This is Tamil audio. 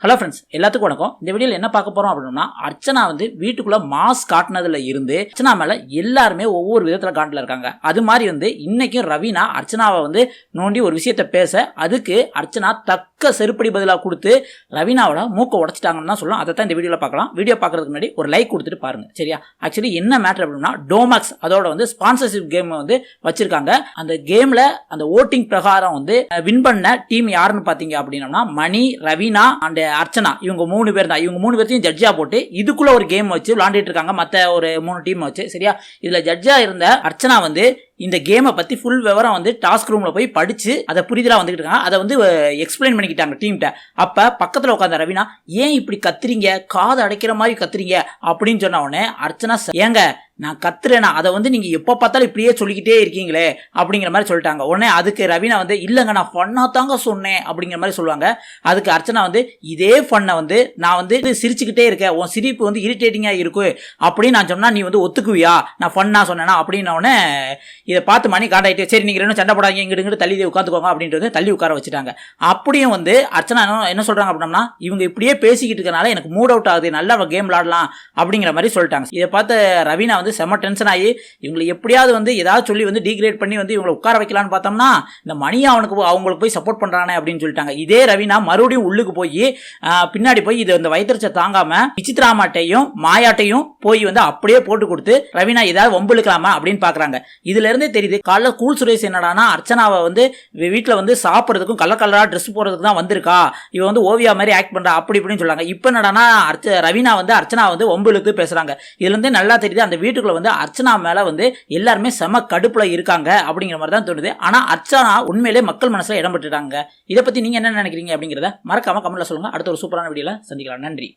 ஹலோ ஃப்ரெண்ட்ஸ், எல்லாத்துக்கும் வணக்கம். இந்த வீடியோவில் என்ன பார்க்க போகிறோம் அப்படின்னா, அர்ச்சனா வந்து வீட்டுக்குள்ளே மாஸ் காட்டினதுல இருந்து அர்ச்சனா மேலே எல்லாருமே ஒவ்வொரு விதத்தில் காட்டில் இருக்காங்க. அது மாதிரி வந்து இன்னைக்கும் ரவீனா அர்ச்சனாவை வந்து நோண்டி ஒரு விஷயத்தை பேச, அதுக்கு அர்ச்சனா தக்க செருப்படி பதிலாக கொடுத்து ரவீனாவோட மூக்கை உடச்சிட்டாங்கன்னு தான் சொல்லலாம். அதை தான் இந்த வீடியோவில் பார்க்கலாம். வீடியோ பார்க்கறதுக்கு முன்னாடி ஒரு லைக் கொடுத்துட்டு பாருங்க, சரியா? ஆக்சுவலி என்ன மேட்டர் அப்படின்னா, டோமாக்ஸ் அதோட வந்து ஸ்பான்சர்ஷிப் கேம் வந்து வச்சிருக்காங்க. அந்த கேமில் அந்த ஓட்டிங் பிரகாரம் வந்து வின் பண்ண டீம் யாருன்னு பார்த்தீங்க அப்படின்னா, மணி, ரவீனா அண்ட் அர்ச்சனா, இவங்க 3 பேர் தான். இவங்க 3 பேர்த்தையும் ஜட்ஜா போட்டு இதுக்குள்ள ஒரு கேம் வச்சு விளையாண்டுட்டு இருக்காங்க, மற்ற ஒரு 3 டீம் வச்சு, சரியா? இதுல ஜட்ஜா இருந்த அர்ச்சனா வந்து இந்த கேமை பற்றி ஃபுல் விவரம் வந்து டாஸ்க் ரூமில் போய் படித்து அதை புரிதலாக வந்துக்கிட்டு இருக்காங்க. அதை வந்து எக்ஸ்பிளைன் பண்ணிக்கிட்டாங்க டீம்கிட்ட. அப்போ பக்கத்தில் உட்காந்த ரவீனா, ஏன் இப்படி கத்துறீங்க, காது அடைக்கிற மாதிரி கத்துறீங்க அப்படின்னு சொன்ன உடனே அர்ச்சனா, ஏங்க நான் கத்துறேனா, அதை வந்து நீங்கள் எப்போ பார்த்தாலும் இப்படியே சொல்லிக்கிட்டே இருக்கீங்களே அப்படிங்கிற மாதிரி சொல்லிட்டாங்க. உடனே அதுக்கு ரவீனா வந்து, இல்லைங்க நான் ஃபன்னாக தாங்க சொன்னேன் அப்படிங்கிற மாதிரி சொல்லுவாங்க. அதுக்கு அர்ச்சனா வந்து, இதே ஃபன்னை வந்து நான் வந்து சிரிச்சுக்கிட்டே இருக்கேன், உன் சிரிப்பு வந்து இரிட்டேட்டிங்காக இருக்கு அப்படின்னு நான் சொன்னால் நீ வந்து ஒத்துக்குவியா, நான் ஃபன்னாக சொன்னேன்னா அப்படின்ன உடனே இதை பார்த்து மணி காண்டாயிட்டு, சரி நீங்கள் ரெண்டும் சண்டை போடாங்க, இங்கிட்டு தள்ளி உட்காந்துக்கோங்க அப்படின்ட்டு வந்து தள்ளி உட்கார வச்சுட்டாங்க. அப்படியும் வந்து அர்ச்சனா என்ன சொல்கிறாங்க அப்படின்னா, இவங்க இப்படியே பேசிக்கிட்டு இருக்கனால எனக்கு மூட் அவுட் ஆகுது, நல்லா கேம் விளாடலாம் அப்படிங்கிற மாதிரி சொல்லிட்டாங்க. இதை பார்த்து ரவீனா வந்து செம்ம டென்ஷன் ஆகி, இவங்களை எப்படியாவது வந்து ஏதாவது சொல்லி வந்து டீக்ரேட் பண்ணி வந்து இவங்களை உட்கார வைக்கலான்னு பார்த்தோம்னா, இந்த மணியை அவங்களுக்கு போய் சப்போர்ட் பண்ணுறானே அப்படின்னு சொல்லிட்டாங்க. இதே ரவீனா மறுபடியும் உள்ளுக்கு போய் பின்னாடி போய் இது இந்த வயிற்றுச்ச தாங்காம விசித்ராமாட்டையும் மாயாட்டையும் போய் வந்து அப்படியே போட்டு கொடுத்து ரவீனா ஏதாவது வம்புழுக்கலாமா அப்படின்னு பார்க்குறாங்க. இதுல இருந்தே தெரியுது, காலைல கூல் சுரேஷ் என்னடானா அர்ச்சனாவை வந்து வீட்டில் வந்து சாப்பிட்றதுக்கும் கலராக ட்ரெஸ் போடுறதுக்கு தான் வந்திருக்கா, இவன் வந்து ஓவியா மாதிரி ஆக்ட் பண்ணுறா அப்படி இப்படின்னு சொல்கிறாங்க. இப்போ என்னடானா ரவீனா வந்து அர்ச்சனா வந்து வம்புழுத்து பேசுகிறாங்க. இதுலேருந்து நல்லா தெரியுது, அந்த வீட்டுக்குள்ள வந்து அர்ச்சனா மேலே வந்து எல்லாருமே செம கடுப்பில் இருக்காங்க அப்படிங்கிற மாதிரி தான் தோணுது. ஆனால் அர்ச்சனா உண்மையிலே மக்கள் மனசில் இடம் பெற்றுட்டாங்க. இதை பற்றி நீங்கள் என்ன நினைக்கிறீங்க அப்படிங்கிறத மறக்காம கமெண்ட்ல சொல்லுங்கள். அடுத்த ஒரு சூப்பரான வீடியோவில் சந்திக்கலாம். நன்றி.